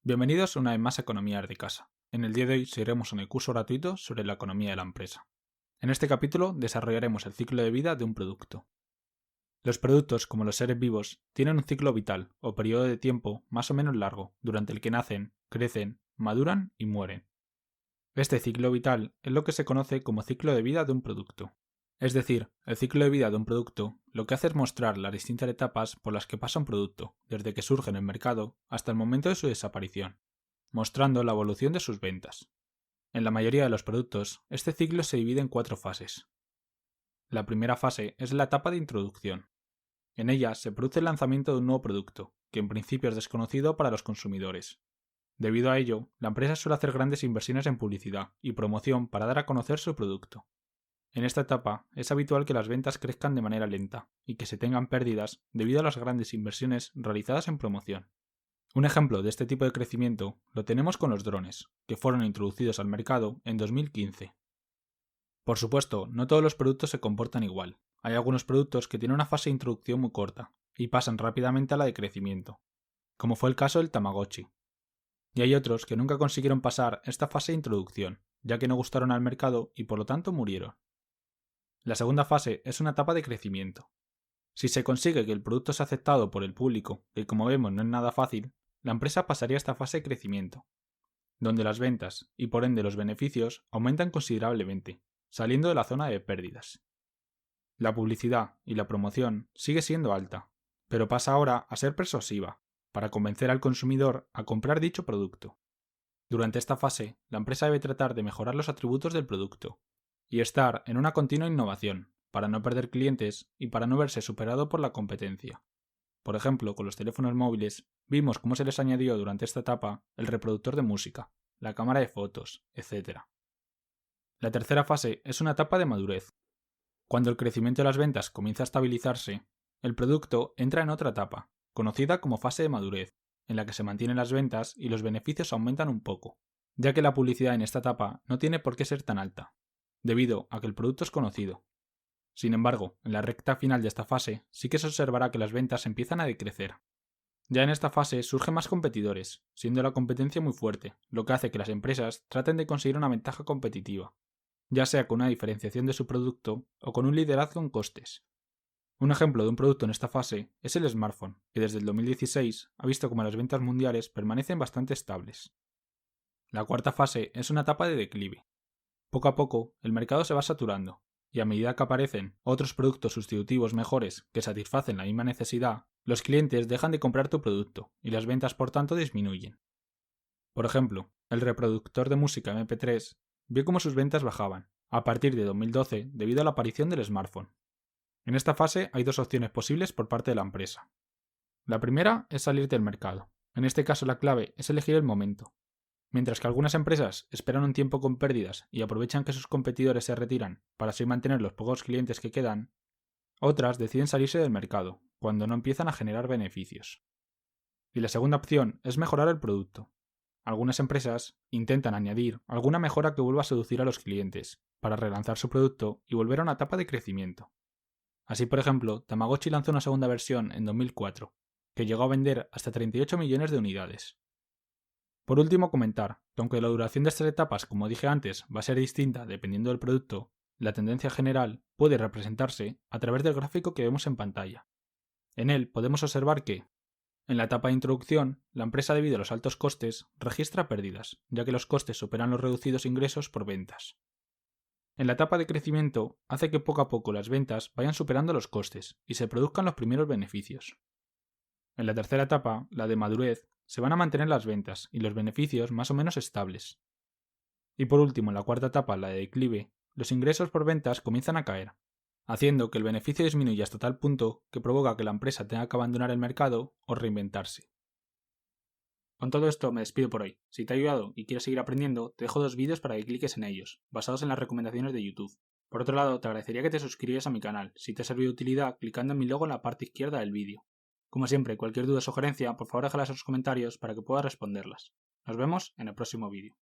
Bienvenidos una vez más a Economía de Casa. En el día de hoy seguiremos en el curso gratuito sobre la economía de la empresa. En este capítulo desarrollaremos el ciclo de vida de un producto. Los productos, como los seres vivos, tienen un ciclo vital o periodo de tiempo más o menos largo, durante el que nacen, crecen, maduran y mueren. Este ciclo vital es lo que se conoce como ciclo de vida de un producto. Es decir, el ciclo de vida de un producto lo que hace es mostrar las distintas etapas por las que pasa un producto, desde que surge en el mercado hasta el momento de su desaparición, mostrando la evolución de sus ventas. En la mayoría de los productos, este ciclo se divide en 4 fases. La primera fase es la etapa de introducción. En ella se produce el lanzamiento de un nuevo producto, que en principio es desconocido para los consumidores. Debido a ello, la empresa suele hacer grandes inversiones en publicidad y promoción para dar a conocer su producto. En esta etapa es habitual que las ventas crezcan de manera lenta y que se tengan pérdidas debido a las grandes inversiones realizadas en promoción. Un ejemplo de este tipo de crecimiento lo tenemos con los drones, que fueron introducidos al mercado en 2015. Por supuesto, no todos los productos se comportan igual. Hay algunos productos que tienen una fase de introducción muy corta y pasan rápidamente a la de crecimiento, como fue el caso del Tamagotchi. Y hay otros que nunca consiguieron pasar esta fase de introducción, ya que no gustaron al mercado y por lo tanto murieron. La segunda fase es una etapa de crecimiento. Si se consigue que el producto sea aceptado por el público, que como vemos no es nada fácil, la empresa pasaría a esta fase de crecimiento, donde las ventas y por ende los beneficios aumentan considerablemente, saliendo de la zona de pérdidas. La publicidad y la promoción sigue siendo alta, pero pasa ahora a ser persuasiva, para convencer al consumidor a comprar dicho producto. Durante esta fase, la empresa debe tratar de mejorar los atributos del producto y estar en una continua innovación, para no perder clientes y para no verse superado por la competencia. Por ejemplo, con los teléfonos móviles, vimos cómo se les añadió durante esta etapa el reproductor de música, la cámara de fotos, etc. La tercera fase es una etapa de madurez. Cuando el crecimiento de las ventas comienza a estabilizarse, el producto entra en otra etapa, conocida como fase de madurez, en la que se mantienen las ventas y los beneficios aumentan un poco, ya que la publicidad en esta etapa no tiene por qué ser tan alta, debido a que el producto es conocido. Sin embargo, en la recta final de esta fase sí que se observará que las ventas empiezan a decrecer. Ya en esta fase surgen más competidores, siendo la competencia muy fuerte, lo que hace que las empresas traten de conseguir una ventaja competitiva, ya sea con una diferenciación de su producto o con un liderazgo en costes. Un ejemplo de un producto en esta fase es el smartphone, que desde el 2016 ha visto como las ventas mundiales permanecen bastante estables. La cuarta fase es una etapa de declive. Poco a poco, el mercado se va saturando, y a medida que aparecen otros productos sustitutivos mejores que satisfacen la misma necesidad, los clientes dejan de comprar tu producto y las ventas por tanto disminuyen. Por ejemplo, el reproductor de música MP3 vio cómo sus ventas bajaban, a partir de 2012 debido a la aparición del smartphone. En esta fase hay 2 opciones posibles por parte de la empresa. La primera es salir del mercado. En este caso la clave es elegir el momento. Mientras que algunas empresas esperan un tiempo con pérdidas y aprovechan que sus competidores se retiran para así mantener los pocos clientes que quedan, otras deciden salirse del mercado, cuando no empiezan a generar beneficios. Y la segunda opción es mejorar el producto. Algunas empresas intentan añadir alguna mejora que vuelva a seducir a los clientes, para relanzar su producto y volver a una etapa de crecimiento. Así, por ejemplo, Tamagotchi lanzó una segunda versión en 2004, que llegó a vender hasta 38 millones de unidades. Por último, comentar que aunque la duración de estas etapas, como dije antes, va a ser distinta dependiendo del producto, la tendencia general puede representarse a través del gráfico que vemos en pantalla. En él podemos observar que, en la etapa de introducción, la empresa debido a los altos costes registra pérdidas, ya que los costes superan los reducidos ingresos por ventas. En la etapa de crecimiento hace que poco a poco las ventas vayan superando los costes y se produzcan los primeros beneficios. En la tercera etapa, la de madurez, se van a mantener las ventas y los beneficios más o menos estables. Y por último, en la cuarta etapa, la de declive, los ingresos por ventas comienzan a caer, haciendo que el beneficio disminuya hasta tal punto que provoca que la empresa tenga que abandonar el mercado o reinventarse. Con todo esto me despido por hoy. Si te ha ayudado y quieres seguir aprendiendo, te dejo 2 vídeos para que cliques en ellos, basados en las recomendaciones de YouTube. Por otro lado, te agradecería que te suscribieras a mi canal, si te ha servido de utilidad, clicando en mi logo en la parte izquierda del vídeo. Como siempre, cualquier duda o sugerencia, por favor déjalas en los comentarios para que pueda responderlas. Nos vemos en el próximo vídeo.